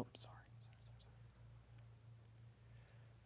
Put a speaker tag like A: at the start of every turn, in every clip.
A: Oh, sorry.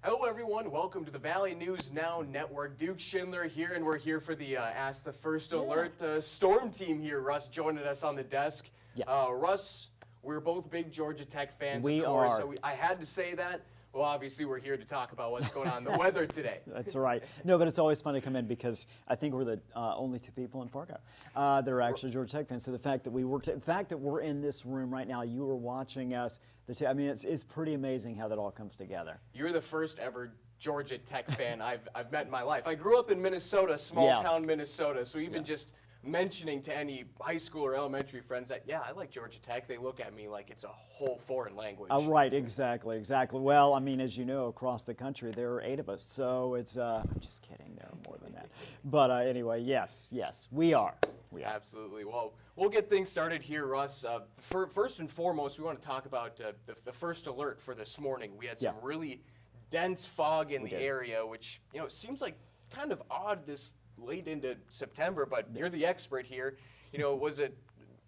B: Hello, everyone. Welcome to the Valley News Now Network. Duke Schindler here, and we're here for the Ask the First Alert Storm team here. Russ joining us on the desk.
A: Yeah.
B: Russ, we're both big Georgia Tech fans,
A: We
B: of course,
A: are.
B: so I had to say that. Well, obviously, we're here to talk about what's going on in the weather today.
A: That's right. No, but it's always fun to come in because I think we're the only two people in Fargo that are actually Georgia Tech fans. So the fact that we're in this room right now, you are watching us. I mean, it's pretty amazing how that all comes together.
B: You're the first ever Georgia Tech fan I've met in my life. I grew up in Minnesota, small town Minnesota, so even just mentioning to any high school or elementary friends that, I like Georgia Tech, they look at me like it's a whole foreign language.
A: Right, exactly. Well, I mean, as you know, across the country, there are 8 of us, so it's, I'm just kidding, there are more than that. But anyway, yes, we are.
B: Absolutely. Well, we'll get things started here, Russ. First and foremost, we want to talk about the first alert for this morning. We had some really dense fog in the area, which, seems like kind of odd this late into September, but you're the expert here. Was it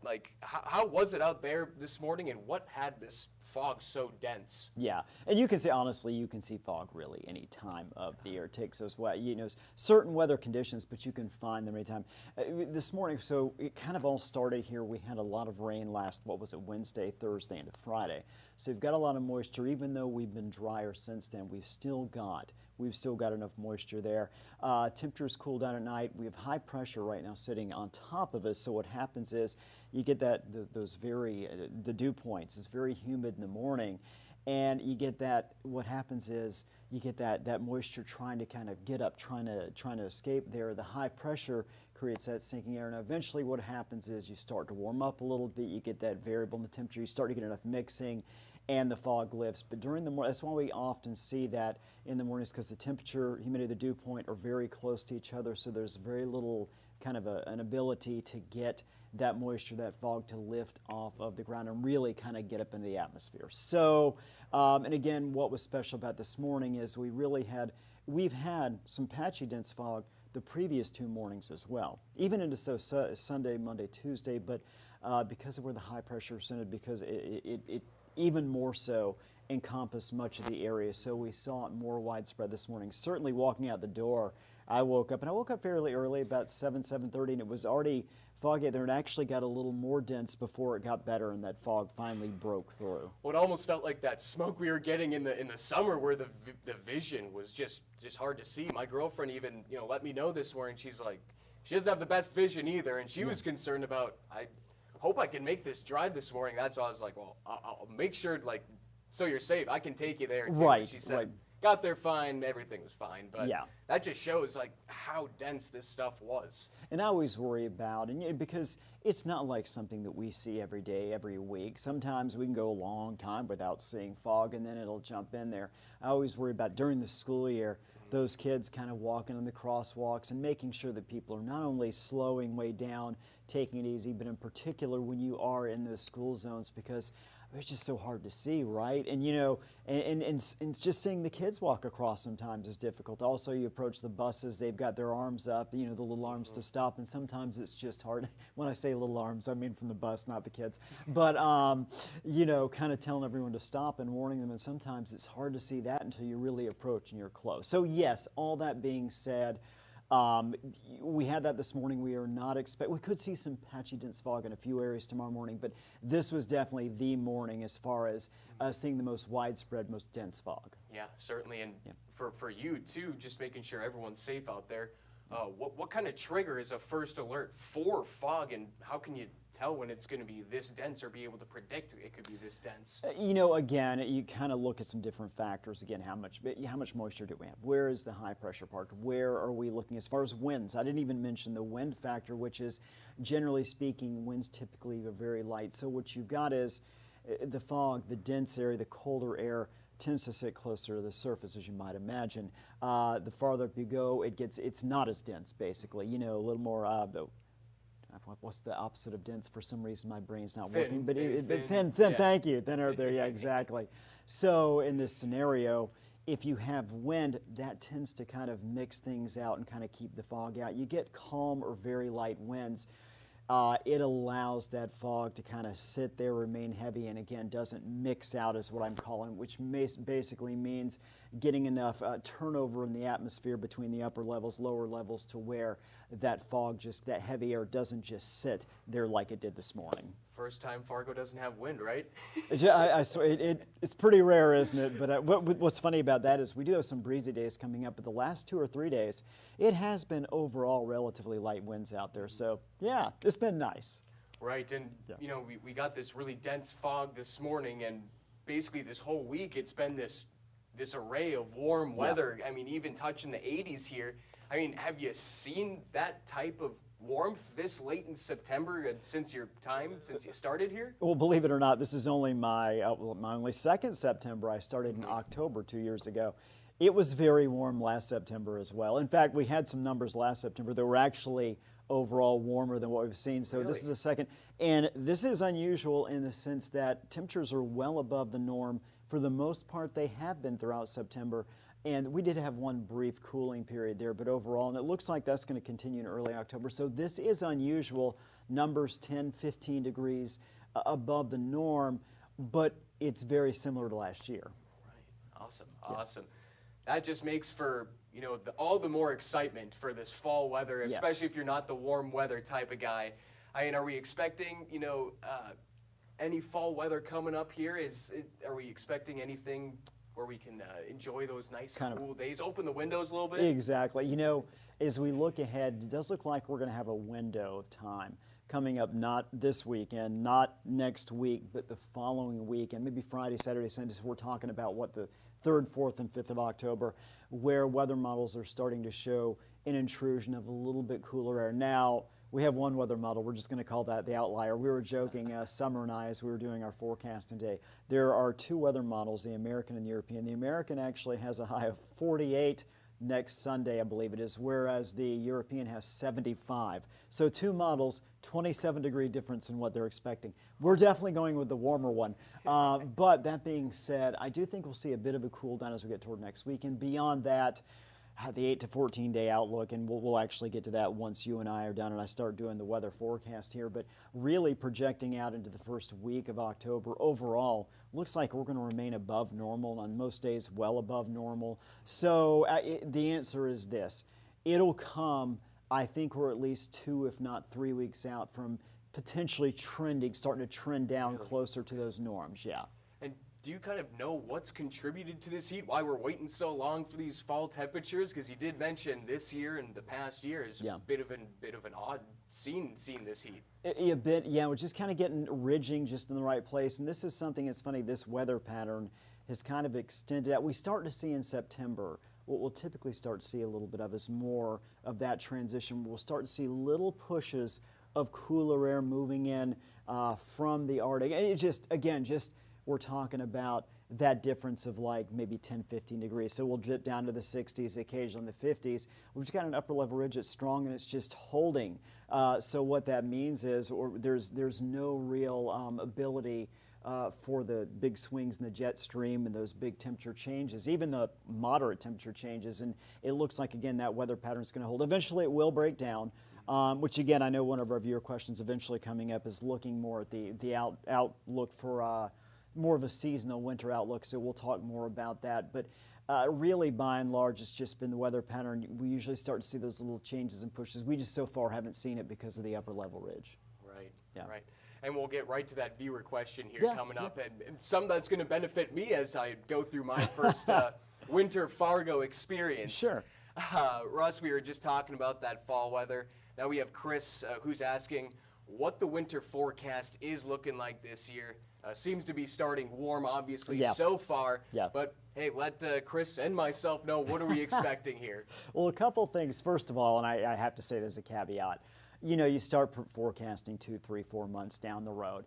B: like, how was it out there this morning, and what had this fog so dense?
A: Yeah, and you can see, honestly, you can see fog really any time of the year. It takes those certain weather conditions, but you can find them anytime. This morning, so it kind of all started here. We had a lot of rain last, Wednesday, Thursday, into Friday. So you've got a lot of moisture. Even though we've been drier since then, we've still got enough moisture there. Temperatures cool down at night. We have high pressure right now sitting on top of us. So what happens is you get the dew points. It's very humid in the morning, and you get that. What happens is you get that moisture trying to kind of get up, trying to escape there. The high pressure creates that sinking air, and eventually what happens is you start to warm up a little bit. You get that variable in the temperature. You start to get enough mixing, and the fog lifts. But during the morning, that's why we often see that in the mornings, because the temperature, humidity, the dew point are very close to each other, so there's very little kind of an ability to get that moisture, that fog, to lift off of the ground and really kind of get up in the atmosphere. So, and again, what was special about this morning is we've had some patchy dense fog the previous 2 mornings as well, even into Sunday, Monday, Tuesday, but because of where the high pressure is centered, because it even more so encompassed much of the area, so we saw it more widespread this morning. Certainly walking out the door, I woke up fairly early, about 7:30, and it was already foggy there, and actually got a little more dense before it got better and that fog finally broke through.
B: Well, it almost felt like that smoke we were getting in the summer, where the vision was just hard to see. My girlfriend even let me know this morning. She's like, she doesn't have the best vision either, and she was concerned about, I hope I can make this drive this morning. That's why I was like, well, I'll make sure, so you're safe, I can take you there too.
A: Right.
B: And she said, got there fine, everything was fine, but
A: yeah,
B: that just shows how dense this stuff was.
A: And I always worry about, and because it's not like something that we see every day, every week. Sometimes we can go a long time without seeing fog, and then it'll jump in there. I always worry about during the school year, those kids kind of walking in the crosswalks and making sure that people are not only slowing way down, taking it easy, but in particular when you are in those school zones, because it's just so hard to see, right? And and just seeing the kids walk across sometimes is difficult. Also, you approach the buses, they've got their arms up, the little arms to stop, and sometimes it's just hard. When I say little arms, I mean from the bus, not the kids. But, kind of telling everyone to stop and warning them, and sometimes it's hard to see that until you really approach and you're close. So yes, all that being said, we had that this morning. We could see some patchy dense fog in a few areas tomorrow morning, but this was definitely the morning as far as seeing the most widespread, most dense fog.
B: Yeah, certainly. And for you too, just making sure everyone's safe out there. What kind of trigger is a first alert for fog, and how can you tell when it's going to be this dense, or be able to predict it could be this dense?
A: Again, you kind of look at some different factors. Again, how much moisture do we have? Where is the high pressure part? Where are we looking as far as winds? I didn't even mention the wind factor, which is, generally speaking, winds typically are very light. So what you've got is the fog, the dense area, the colder air tends to sit closer to the surface, as you might imagine. The farther up you go, it's not as dense, basically. A little more, what's the opposite of dense? For some reason, my brain's not working. But thin. Yeah. Thank you. Thin out there. Yeah, exactly. So in this scenario, if you have wind, that tends to kind of mix things out and kind of keep the fog out. You get calm or very light winds. it allows that fog to kind of sit there, remain heavy, and again, doesn't mix out is what I'm calling, which basically means getting enough turnover in the atmosphere between the upper levels, lower levels, to where that fog, that heavy air doesn't just sit there like it did this morning.
B: First time Fargo doesn't have wind, right?
A: I swear, it's pretty rare, isn't it? But what's funny about that is we do have some breezy days coming up, but the last 2 or 3 days, it has been overall relatively light winds out there. So, yeah, it's been nice.
B: Right, and you know, we got this really dense fog this morning, and basically this whole week it's been this array of warm weather. I mean, even touching the 80s here. I mean, have you seen that type of warmth this late in September since you started here?
A: Well, believe it or not, this is only my only second September. I started in October 2 years ago. It was very warm last September as well. In fact, we had some numbers last September that were actually overall warmer than what we've seen. So
B: Really?
A: This is a second. And this is unusual in the sense that temperatures are well above the norm. For the most part, they have been throughout September. And we did have one brief cooling period there, but overall, and it looks like that's going to continue in early October. So this is unusual, numbers 10, 15 degrees above the norm, but it's very similar to last year.
B: Right, awesome. That just makes for, you know, all the more excitement for this fall weather, especially if you're not the warm weather type of guy. I mean, are we expecting, you know, any fall weather coming up here? Are we expecting anything where we can enjoy those nice cool days, open the windows a little bit?
A: Exactly. You know, as we look ahead, it does look like we're going to have a window of time coming up, not this weekend, not next week, but the following week, and maybe Friday, Saturday, Sunday. So we're talking about the 3rd, 4th, and 5th of October, where weather models are starting to show an intrusion of a little bit cooler air. Now, we have one weather model. We're just going to call that the outlier. We were joking, Summer and I, as we were doing our forecasting today. There are 2 weather models, the American and the European. The American actually has a high of 48 next Sunday, I believe it is, whereas the European has 75. So 2 models, 27-degree difference in what they're expecting. We're definitely going with the warmer one. But that being said, I do think we'll see a bit of a cool down as we get toward next week. And beyond that, the 8 to 14 day outlook, and we'll actually get to that once you and I are done and I start doing the weather forecast here, but really projecting out into the first week of October overall, looks like we're going to remain above normal, on most days well above normal. So the answer is this. It'll come, I think we're at least 2 if not 3 weeks out from potentially starting to trend down closer to those norms,
B: And do you kind of know what's contributed to this heat? Why we're waiting so long for these fall temperatures? Because you did mention this year and the past year is a bit of an odd scene seeing this heat.
A: A bit, yeah. We're just kind of getting ridging just in the right place. And this is something that's funny. This weather pattern has kind of extended out. We start to see in September what we'll typically start to see a little bit of is more of that transition. We'll start to see little pushes of cooler air moving in from the Arctic. And it just we're talking about that difference of like maybe 10, 15 degrees. So we'll dip down to the 60s, occasionally the 50s. We've just got an upper level ridge that's strong and it's just holding. So what that means is there's no real ability for the big swings in the jet stream and those big temperature changes, even the moderate temperature changes. And it looks like, again, that weather pattern is going to hold. Eventually it will break down. Which again, I know one of our viewer questions eventually coming up is looking more at the outlook for more of a seasonal winter outlook, so we'll talk more about that. But really, by and large, it's just been the weather pattern. We usually start to see those little changes and pushes. We just so far haven't seen it because of the upper level ridge.
B: Right, right. And we'll get right to that viewer question here coming up, and some that's going to benefit me as I go through my first winter Fargo experience.
A: Sure.
B: Russ, we were just talking about that fall weather. Now we have Chris who's asking what the winter forecast is looking like this year. Seems to be starting warm, obviously, so far. Yeah. But hey, let Chris and myself know, what are we expecting here?
A: Well, a couple things. First of all, and I have to say there's a caveat. You know, you start forecasting 2, 3, 4 months down the road.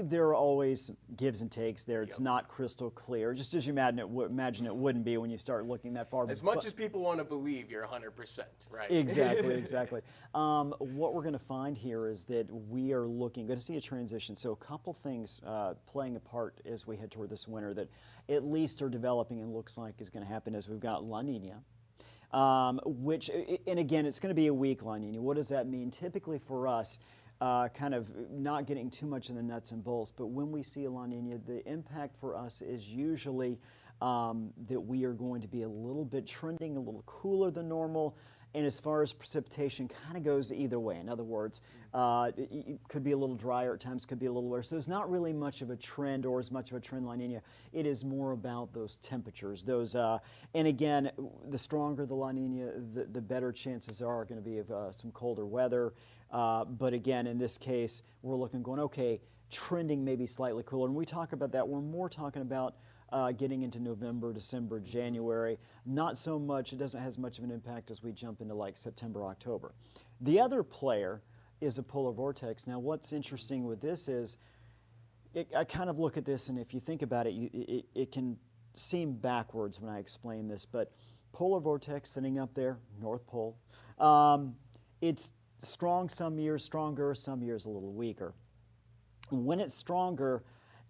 A: There are always gives and takes there. It's not crystal clear, just as you imagine it wouldn't be when you start looking that far.
B: As much as people want to believe you're 100%, right?
A: Exactly, exactly. What we're going to find here is that we are going to see a transition. So a couple things playing a part as we head toward this winter that at least are developing and looks like is going to happen as we've got La Nina. Which, and again, it's going to be a weak La Nina. What does that mean? Typically for us, kind of not getting too much in the nuts and bolts. But when we see a La Nina, the impact for us is usually that we are going to be a little bit trending a little cooler than normal. And as far as precipitation, kind of goes either way. In other words, it could be a little drier at times, could be a little worse. So there's not really much of a trend or as much of a trend La Nina. It is more about those temperatures. And again, the stronger the La Nina, the better chances are going to be of some colder weather. But again, in this case, we're going, okay, trending maybe slightly cooler. And we talk about that. We're more talking about getting into November, December, January. Not so much, it doesn't have as much of an impact as we jump into like September, October. The other player is a polar vortex. Now what's interesting with this is, I kind of look at this, and if you think about it, it can seem backwards when I explain this, but polar vortex sitting up there, North Pole, it's strong some years, stronger, some years a little weaker. When it's stronger,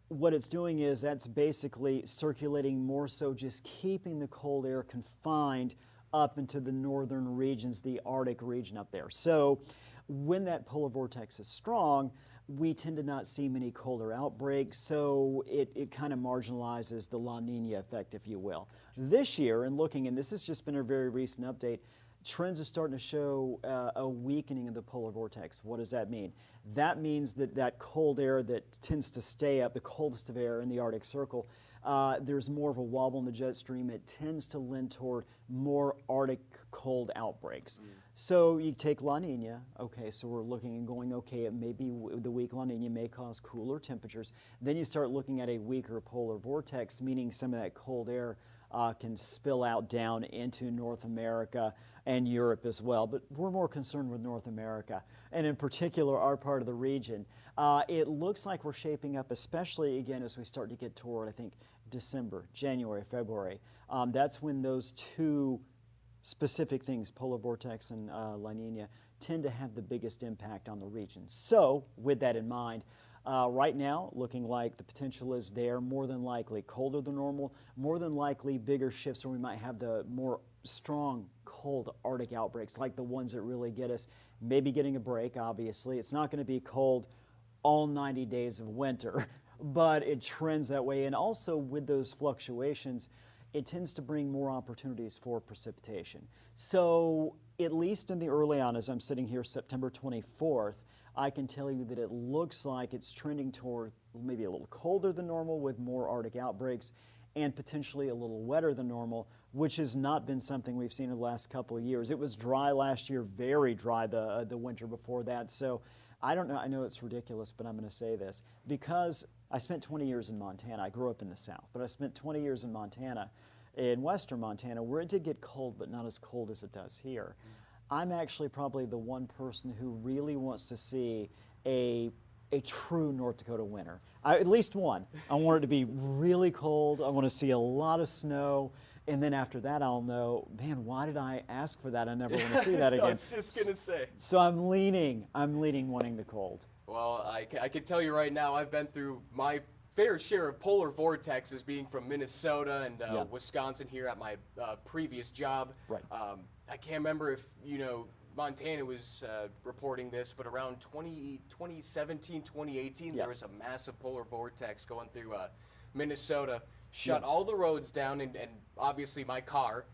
A: what it's doing is that's basically circulating more so just keeping the cold air confined up into the northern regions, the Arctic region up there. So when that polar vortex is strong, we tend to not see many colder outbreaks, so it kind of marginalizes the La Nina effect, if you will. This year, and this has just been a very recent update, trends are starting to show a weakening of the polar vortex. What does that mean? That means that cold air that tends to stay up, the coldest of air in the Arctic Circle, there's more of a wobble in the jet stream. It tends to lend toward more Arctic cold outbreaks. So you take La Nina, okay, so we're looking and going, okay, it may be the weak La Nina may cause cooler temperatures. Then you start looking at a weaker polar vortex, meaning some of that cold air can spill out down into North America and Europe as well. But we're more concerned with North America, and in particular our part of the region. It looks like we're shaping up, especially again as we start to get toward, I think, December, January, February. That's when those two specific things, polar vortex and La Nina, tend to have the biggest impact on the region. So with that in mind, right now, looking like the potential is there, more than likely colder than normal, more than likely bigger shifts where we might have the more strong cold Arctic outbreaks like the ones that really get us, maybe getting a break, obviously. It's not going to be cold all 90 days of winter, but it trends that way. And also with those fluctuations, it tends to bring more opportunities for precipitation. So at least in the early on, as I'm sitting here September 24th, I can tell you that it looks like it's trending toward maybe a little colder than normal with more Arctic outbreaks and potentially a little wetter than normal, which has not been something we've seen in the last couple of years. It was dry last year, very dry the winter before that. So I don't know, I know it's ridiculous, but I'm going to say this. Because I spent 20 years in Montana. I grew up in the South, but I spent 20 years in Montana, in western Montana, where it did get cold, but not as cold as it does here. I'm actually probably the one person who really wants to see a true North Dakota winter. At least one. I want it to be really cold. I want to see a lot of snow. And then after that, I'll know, man, why did I ask for that? I never want to see that again.
B: I was just going to say.
A: So I'm leaning wanting the cold.
B: Well, I can tell you right now, I've been through my fair share of polar vortexes, being from Minnesota and Wisconsin here at my previous job.
A: Right.
B: I can't remember if, Montana was reporting this, but around 2017, 2018, there was a massive polar vortex going through Minnesota, shut all the roads down, and obviously my car.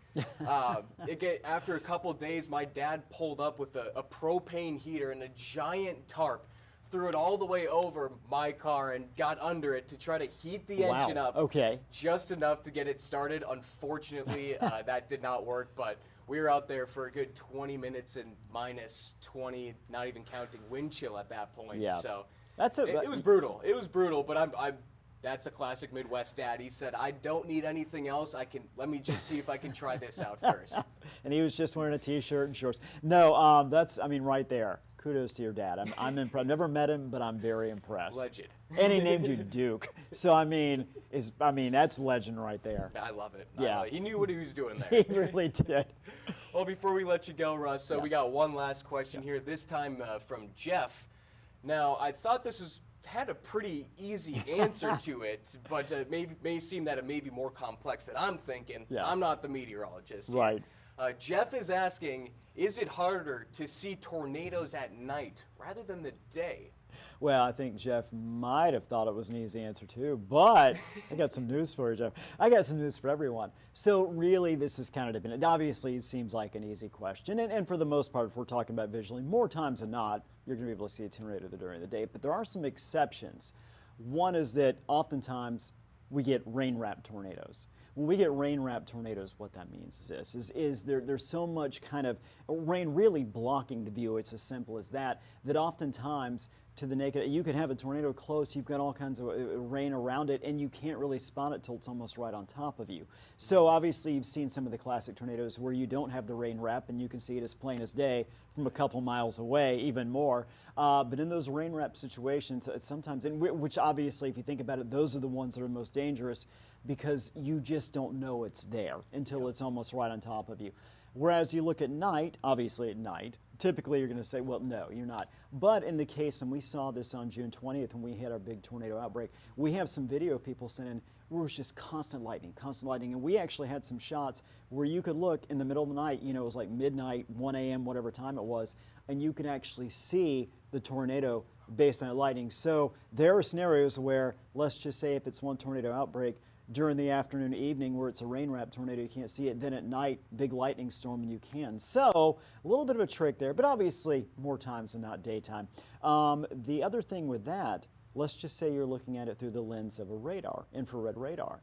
B: After a couple of days, my dad pulled up with a propane heater and a giant tarp, threw it all the way over my car and got under it to try to heat the engine up.
A: Okay.
B: Just enough to get it started. Unfortunately, that did not work, but we were out there for a good 20 minutes and minus 20, not even counting wind chill at that point.
A: Yeah.
B: So
A: it
B: was brutal. It was brutal, but that's a classic Midwest dad. He said, I don't need anything else. Let me just see if I can try this out first.
A: And he was just wearing a t-shirt and shorts. No, right there. Kudos to your dad. I'm impressed. I've never met him, but I'm very impressed.
B: Legend.
A: And he named you Duke. So that's legend right there.
B: I love it.
A: Yeah.
B: He knew what he was doing there.
A: He really did.
B: Well, before we let you go, Russ, we got one last question here, this time from Jeff. Now, I thought this had a pretty easy answer to it, but may seem that it may be more complex than I'm thinking.
A: Yeah.
B: I'm not the meteorologist.
A: Right.
B: Jeff is asking, is it harder to see tornadoes at night rather than the day?
A: Well, I think Jeff might have thought it was an easy answer too, but I got some news for you, Jeff. I got some news for everyone. So really, this is kind of dependent. Obviously, it seems like an easy question, and for the most part, if we're talking about visually, more times than not, you're going to be able to see a tornado during the day, but there are some exceptions. One is that oftentimes we get rain-wrapped tornadoes. When we get rain-wrapped tornadoes, what that means is this, is there's so much kind of rain really blocking the view, it's as simple as that, that oftentimes to the naked, you could have a tornado close, you've got all kinds of rain around it, and you can't really spot it till it's almost right on top of you. So obviously you've seen some of the classic tornadoes where you don't have the rain wrap and you can see it as plain as day from a couple miles away, even more. But in those rain wrap situations, sometimes, which obviously if you think about it, those are the ones that are most dangerous because you just don't know it's there until it's almost right on top of you. Whereas you look at night, obviously at night, typically you're going to say, well, no, you're not. But in the case, and we saw this on June 20th when we had our big tornado outbreak, we have some video people sent in where it was just constant lightning. And we actually had some shots where you could look in the middle of the night, you know, it was like midnight, 1 a.m., whatever time it was, and you could actually see the tornado based on the lightning. So there are scenarios where, let's just say if it's one tornado outbreak, during the afternoon, evening, where it's a rain-wrapped tornado, you can't see it. Then at night, big lightning storm, and you can. So a little bit of a trick there, but obviously more times than not daytime. The other thing with that, let's just say you're looking at it through the lens of a radar, infrared radar.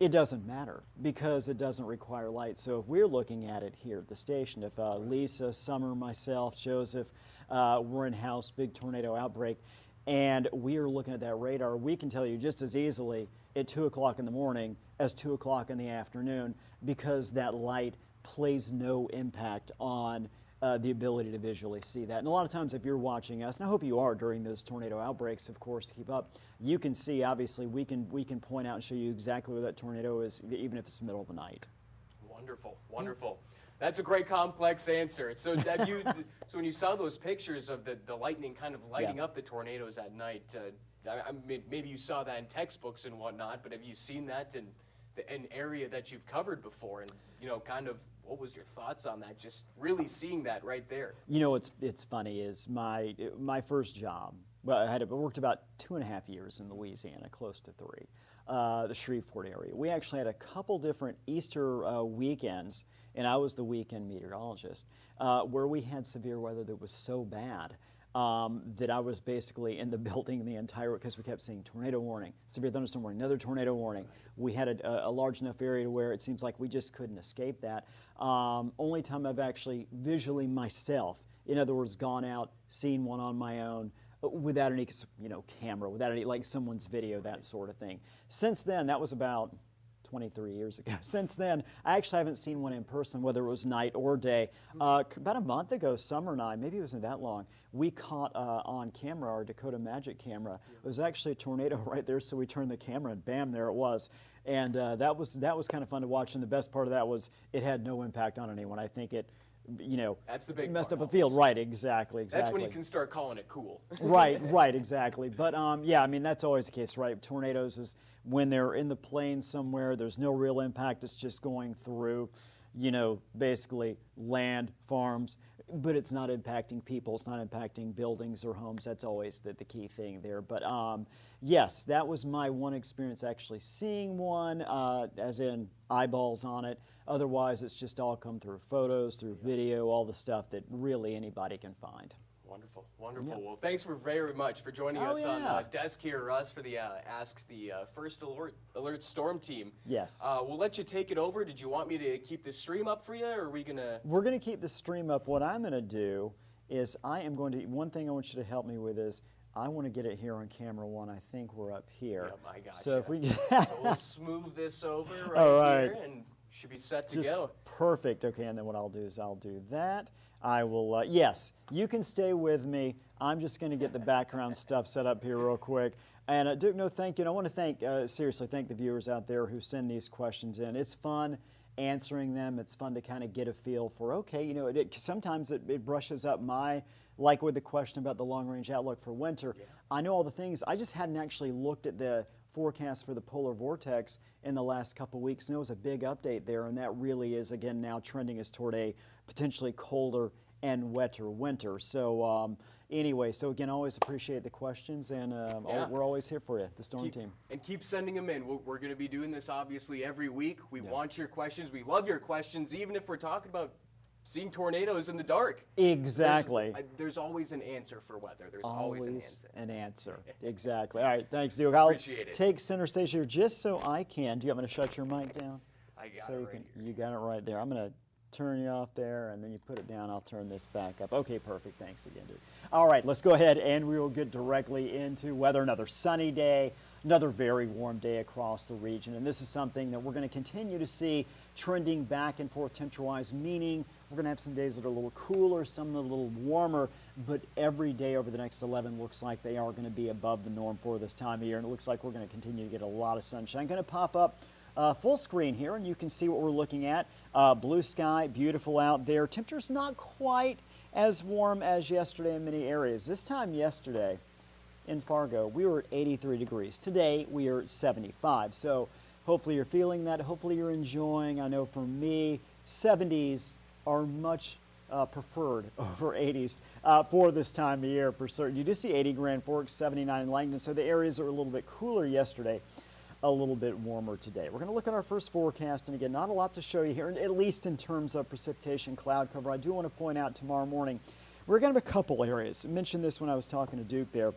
A: It doesn't matter because it doesn't require light. So if we're looking at it here at the station, if Lisa, Summer, myself, Joseph, we're in house, big tornado outbreak, and we are looking at that radar, we can tell you just as easily at 2 o'clock in the morning as 2 o'clock in the afternoon because that light plays no impact on the ability to visually see that. And a lot of times if you're watching us, and I hope you are during those tornado outbreaks, of course, to keep up, you can see, obviously, we can point out and show you exactly where that tornado is, even if it's the middle of the night.
B: Wonderful, wonderful. That's a great complex answer. So that so when you saw those pictures of the lightning kind of lighting up the tornadoes at night, maybe you saw that in textbooks and whatnot, but have you seen that in an area that you've covered before? And, you know, kind of what was your thoughts on that, just really seeing that right there?
A: You know, it's funny is my first job, well, I worked about 2.5 years in Louisiana, close to 3, the Shreveport area. We actually had a couple different Easter weekends, and I was the weekend meteorologist, where we had severe weather that was so bad that I was basically in the building the entire, because we kept seeing tornado warning, severe thunderstorm warning, another tornado warning. We had a large enough area to where it seems like we just couldn't escape that. Only time I've actually visually myself, in other words, gone out, seen one on my own, without any, camera, without any, like someone's video, that sort of thing. Since then, that was about 23 years ago. Since then, I actually haven't seen one in person, whether it was night or day. About a month ago, Summer and I, maybe it wasn't that long, we caught on camera, our Dakota Magic camera. It was actually a tornado right there, so we turned the camera and bam, there it was. And that was kind of fun to watch, and the best part of that was it had no impact on anyone. I think it,
B: that's the big
A: messed
B: part
A: up a field. Right, exactly.
B: That's when you can start calling it cool.
A: right, exactly. But yeah, I mean, that's always the case, right? Tornadoes is when they're in the plain somewhere, there's no real impact, it's just going through, basically land, farms, but it's not impacting people, it's not impacting buildings or homes. That's always the key thing there. But yes, that was my one experience actually seeing one, as in eyeballs on it. Otherwise, it's just all come through photos, through video, all the stuff that really anybody can find.
B: Wonderful, wonderful. Yeah. Well, thanks very much for joining us on desk here, Russ, for the Ask the First Alert Storm Team.
A: Yes.
B: We'll let you take it over. Did you want me to keep the stream up for you, or are we going to?
A: We're going to keep the stream up. What I'm going to do is one thing I want you to help me with is I want to get it here on camera one. I think we're up here.
B: Yep, I gotcha.
A: So if we
B: so we'll smooth this over here and should be set to go.
A: Perfect. Okay, and then what I'll do is I'll do that. I will, yes, you can stay with me. I'm just going to get the background stuff set up here real quick. And Duke, no, thank you. And I want to seriously thank the viewers out there who send these questions in. It's fun answering them. It's fun to kind of get a feel for, okay, sometimes it brushes up like with the question about the long-range outlook for winter. Yeah. I know all the things. I just hadn't actually looked at the forecast for the polar vortex in the last couple weeks. And there was a big update there, and that really is, again, now trending us toward a potentially colder and wetter winter. So anyway, so again, always appreciate the questions, and we're always here for you, the Storm Team.
B: And keep sending them in. We're going to be doing this obviously every week. We want your questions. We love your questions, even if we're talking about seeing tornadoes in the dark.
A: Exactly.
B: There's always an answer for weather. There's always an answer.
A: Exactly. All right, thanks, Duke. I'll
B: Appreciate it.
A: take center stage here just so I can. Do you want me to shut your mic down?
B: I got
A: So
B: it
A: you
B: right
A: can,
B: here.
A: you got it right there. I'm going to turn you off there, and then you put it down. I'll turn this back up. Okay, perfect. Thanks again, Duke. All right, let's go ahead, and we will get directly into weather. Another sunny day, another very warm day across the region, and this is something that we're going to continue to see trending back and forth temperature-wise, meaning we're going to have some days that are a little cooler, some that are a little warmer, but every day over the next 11 looks like they are going to be above the norm for this time of year, and it looks like we're going to continue to get a lot of sunshine. Going to pop up full screen here, and you can see what we're looking at. Blue sky, beautiful out there. Temperature's not quite as warm as yesterday in many areas. This time yesterday in Fargo, we were at 83 degrees. Today, we are at 75. So hopefully you're feeling that. Hopefully you're enjoying. I know for me, 70s are much preferred over 80s for this time of year for certain. You did see 80 Grand Forks, 79 in Langdon. So the areas that were a little bit cooler yesterday, a little bit warmer today. We're going to look at our first forecast, and again, not a lot to show you here, at least in terms of precipitation cloud cover. I do want to point out tomorrow morning, we're going to have a couple areas. I mentioned this when I was talking to Duke there.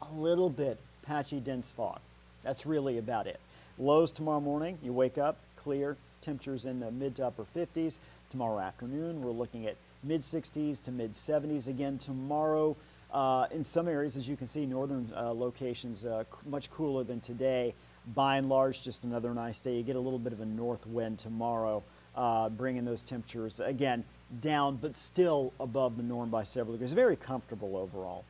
A: A little bit patchy, dense fog. That's really about it. Lows tomorrow morning, you wake up, clear, temperatures in the mid to upper 50s. Tomorrow afternoon, we're looking at mid 60s to mid 70s. Again, tomorrow, in some areas, as you can see, northern locations much cooler than today. By and large, just another nice day. You get a little bit of a north wind tomorrow, bringing those temperatures, again, down, but still above the norm by several degrees. Very comfortable overall.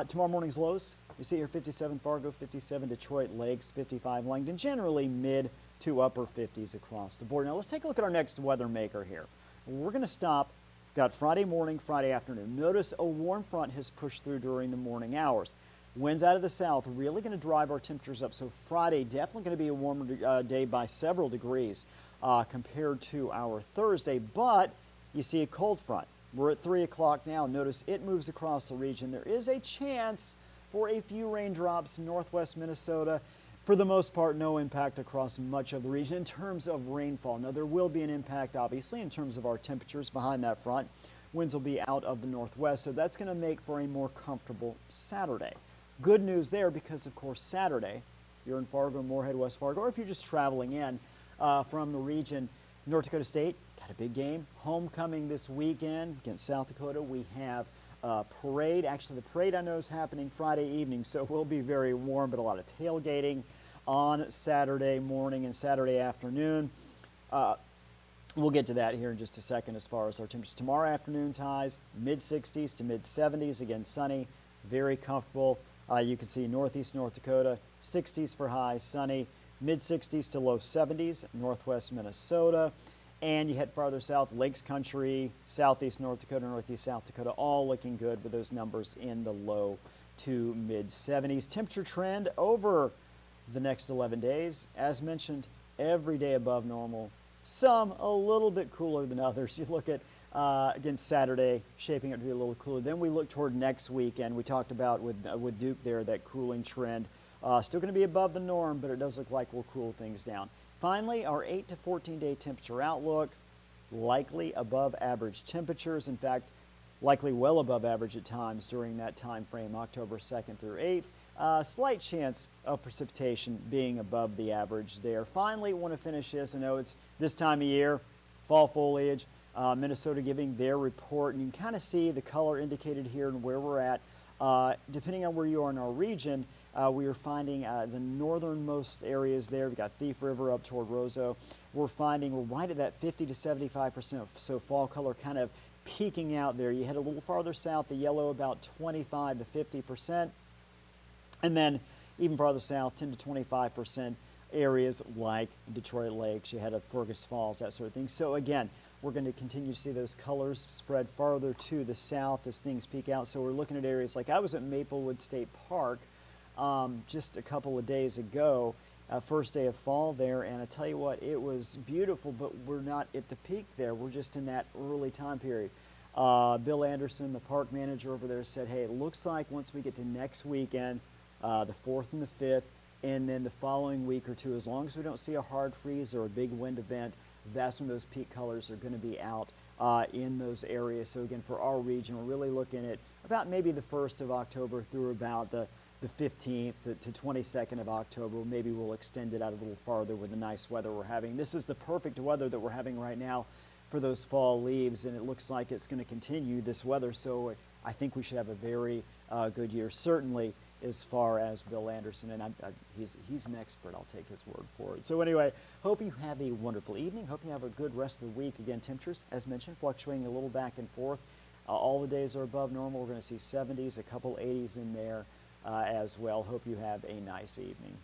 A: Tomorrow morning's lows, you see here 57 Fargo, 57 Detroit Lakes, 55 Langdon, generally mid to upper 50s across the board. Now let's take a look at our next weather maker here. We're going to stop. Got Friday morning, Friday afternoon. Notice a warm front has pushed through during the morning hours. Winds out of the south really going to drive our temperatures up. So Friday definitely going to be a warmer day by several degrees compared to our Thursday. But you see a cold front. We're at 3 o'clock now. Notice it moves across the region. There is a chance for a few raindrops in northwest Minnesota. For the most part, no impact across much of the region in terms of rainfall. Now, there will be an impact, obviously, in terms of our temperatures behind that front. Winds will be out of the northwest, so that's going to make for a more comfortable Saturday. Good news there because, of course, Saturday, if you're in Fargo, Moorhead, West Fargo, or if you're just traveling in from the region, North Dakota State got a big game. Homecoming this weekend against South Dakota. We have a parade. Actually, the parade I know is happening Friday evening, so it will be very warm, but a lot of tailgating on Saturday morning and Saturday afternoon. We'll get to that here in just a second as far as our temperatures. Tomorrow afternoon's highs, mid 60s to mid 70s. Again, sunny, very comfortable. You can see northeast North Dakota, 60s for highs, sunny, mid 60s to low 70s, northwest Minnesota. And you head farther south, Lakes Country, southeast North Dakota, northeast South Dakota, all looking good with those numbers in the low to mid 70s. Temperature trend over the next 11 days. As mentioned, every day above normal. Some a little bit cooler than others. You look at, again, Saturday, shaping up to be a little cooler. Then we look toward next weekend. We talked about with Duke there, that cooling trend. Still going to be above the norm, but it does look like we'll cool things down. Finally, our 8 to 14-day temperature outlook, likely above average temperatures. In fact, likely well above average at times during that time frame, October 2nd through 8th. Slight chance of precipitation being above the average there. Finally, want to finish this. I know it's this time of year, fall foliage, Minnesota giving their report, and you can kind of see the color indicated here and where we're at. Depending on where you are in our region, we are finding the northernmost areas there. We've got Thief River up toward Roseau. We're finding we're right at that 50 to 75%, so fall color kind of peaking out there. You head a little farther south, the yellow about 25 to 50%. And then even farther south, 10 to 25% areas like Detroit Lakes, you head up Fergus Falls, that sort of thing. So again, we're going to continue to see those colors spread farther to the south as things peak out. So we're looking at areas like I was at Maplewood State Park just a couple of days ago, first day of fall there, and I tell you what, it was beautiful, but we're not at the peak there. We're just in that early time period. Bill Anderson, the park manager over there, said, hey, it looks like once we get to next weekend, the 4th and the 5th, and then the following week or two, as long as we don't see a hard freeze or a big wind event, that's when those peak colors are going to be out in those areas. So again, for our region, we're really looking at about maybe the 1st of October through about the 15th to 22nd of October. Maybe we'll extend it out a little farther with the nice weather we're having. This is the perfect weather that we're having right now for those fall leaves, and it looks like it's going to continue this weather. So I think we should have a very good year, certainly as far as Bill Anderson, and he's an expert. I'll take his word for it. So anyway, hope you have a wonderful evening. Hope you have a good rest of the week. Again, temperatures, as mentioned, fluctuating a little back and forth. All the days are above normal. We're going to see 70s, a couple 80s in there as well. Hope you have a nice evening.